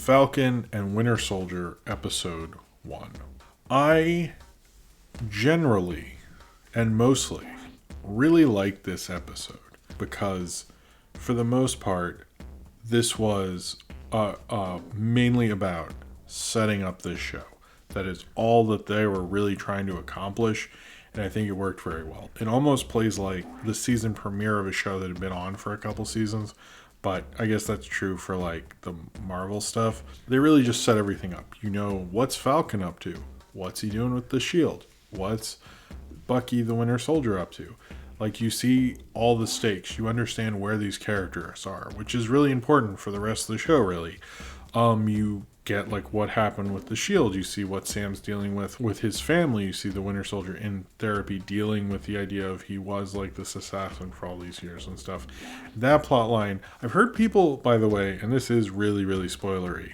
Falcon and Winter Soldier Episode 1. I generally and mostly really like this episode because, for the most part, this was mainly about setting up this show. That is all that they were really trying to accomplish, and I think it worked very well. It almost plays like the season premiere of a show that had been on for a couple seasons, but I guess that's true for like the Marvel stuff. They really just set everything up. You know, what's Falcon up to? What's he doing with the shield? What's Bucky the Winter Soldier up to? Like, you see all the stakes. You understand where these characters are, which is really important for the rest of the show, really. You get like what happened with the shield. You see what Sam's dealing with his family. You see the Winter Soldier in therapy dealing with the idea of he was like this assassin for all these years and stuff. That plot line, I've heard people, by the way, and this is really, really spoilery,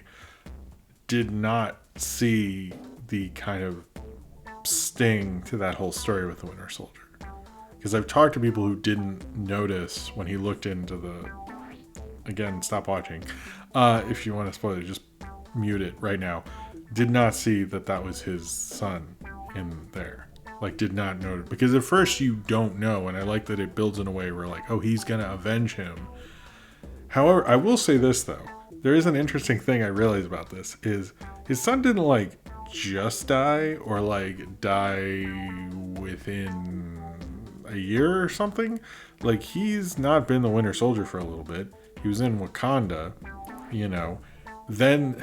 did not see the kind of sting to that whole story with the Winter Soldier. Because I've talked to people who didn't notice when he looked into the... Again, stop watching. If you want to spoil it, just mute it right now. Did not see that was his son in there. Like, did not know it. Because at first you don't know, and I like that it builds in a way where like, oh, he's going to avenge him. However, I will say this, though. There is an interesting thing I realized about this, is his son didn't like just die, or like die within a year or something. Like, he's not been the Winter Soldier for a little bit. He was in Wakanda, then,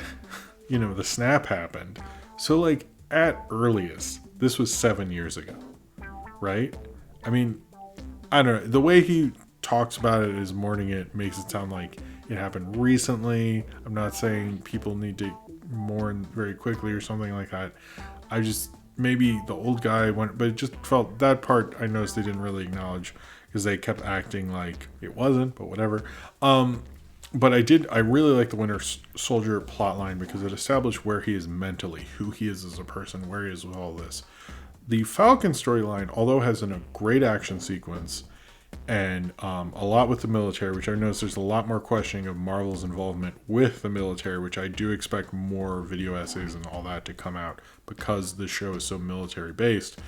the snap happened. So, like, at earliest, this was 7 years ago, right? I mean, I don't know. The way he talks about it is mourning it makes it sound like it happened recently. I'm not saying people need to mourn very quickly or something like that. I just, maybe the old guy went, but it just felt, that part I noticed they didn't really acknowledge because they kept acting like it wasn't, but whatever. But I really like the Winter Soldier plotline because it established where he is mentally, who he is as a person, where he is with all this. The Falcon storyline, although has a great action sequence and a lot with the military, which I noticed there's a lot more questioning of Marvel's involvement with the military, which I do expect more video essays and all that to come out because the show is so military based.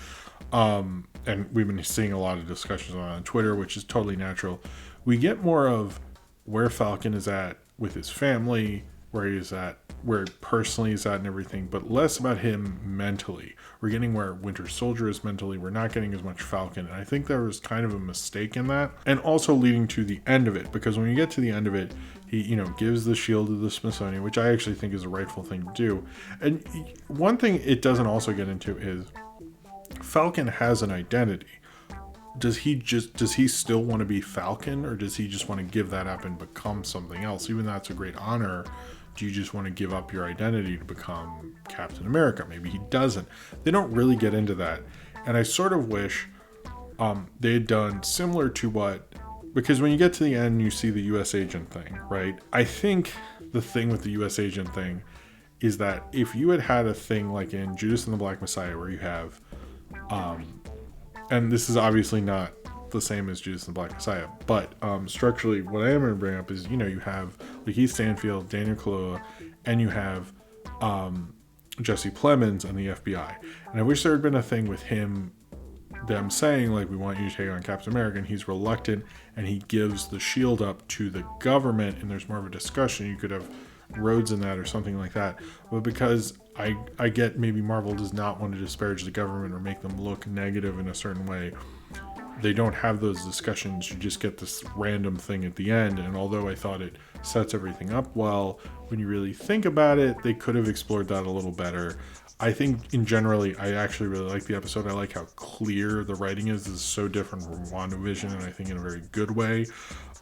And we've been seeing a lot of discussions on Twitter, which is totally natural. We get more of where Falcon is at with his family, where he's at, where personally he's at and everything, but less about him mentally. We're getting where Winter Soldier is mentally. We're not getting as much Falcon. And I think there was kind of a mistake in that. And also leading to the end of it, because when you get to the end of it, he, gives the shield to the Smithsonian, which I actually think is a rightful thing to do. And one thing it doesn't also get into is Falcon has an identity. Does he still want to be Falcon, or does he just want to give that up and become something else? Even though that's a great honor, do you just want to give up your identity to become Captain America? Maybe he doesn't. They don't really get into that. And I sort of wish they had done similar to what, because when you get to the end, you see the U.S. agent thing, right? I think the thing with the U.S. agent thing is that if you had a thing like in Judas and the Black Messiah, where you have, and this is obviously not the same as Judas and the Black Messiah, but structurally, what I am going to bring up is, you have Lakeith Stanfield, Daniel Kaluuya, and you have Jesse Plemons and the FBI. And I wish there had been a thing with them saying, like, we want you to take on Captain America, and he's reluctant, and he gives the shield up to the government, and there's more of a discussion. You could have Rhodes in that or something like that. But because I get maybe Marvel does not want to disparage the government or make them look negative in a certain way, they don't have those discussions. You just get this random thing at the end. And although I thought it sets everything up well, when you really think about it, they could have explored that a little better. I think in generally, I actually really like the episode. I like how clear the writing is. This is so different from WandaVision, and I think in a very good way.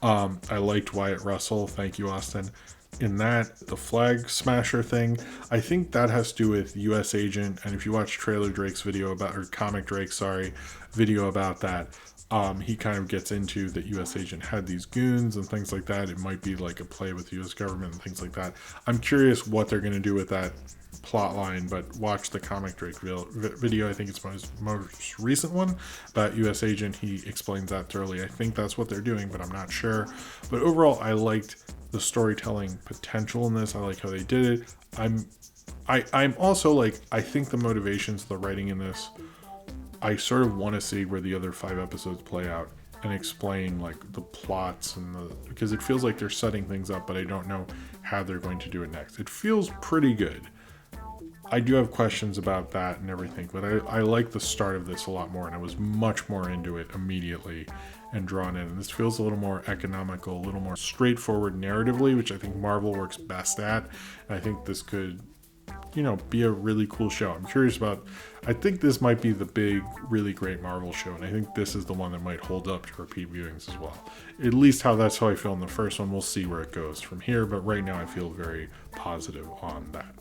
I liked Wyatt Russell. Thank you, Austin. In that, the flag smasher thing, I think that has to do with U.S. agent. And if you watch Trailer Drake's video about, or Comic Drake, video about that, He kind of gets into that U.S. agent had these goons and things like that. It might be like a play with the U.S. government and things like that. I'm curious what they're going to do with that plot line, but watch the Comic Drake video. I think it's my most recent one about U.S. agent. He explains that thoroughly. I think that's what they're doing, but I'm not sure. But overall, I liked the storytelling potential in this. I like how they did it. I'm also like, I think the motivations, the writing in this, I sort of want to see where the other 5 episodes play out and explain like the plots because it feels like they're setting things up, but I don't know how they're going to do it next. It feels pretty good. I do have questions about that and everything, but I like the start of this a lot more, and I was much more into it immediately and drawn in. And this feels a little more economical, a little more straightforward narratively, which I think Marvel works best at. And I think this could, be a really cool show. I'm curious about, I think this might be the big, really great Marvel show, and I think this is the one that might hold up to repeat viewings as well. At least that's how I feel in the first one. We'll see where it goes from here, but right now I feel very positive on that.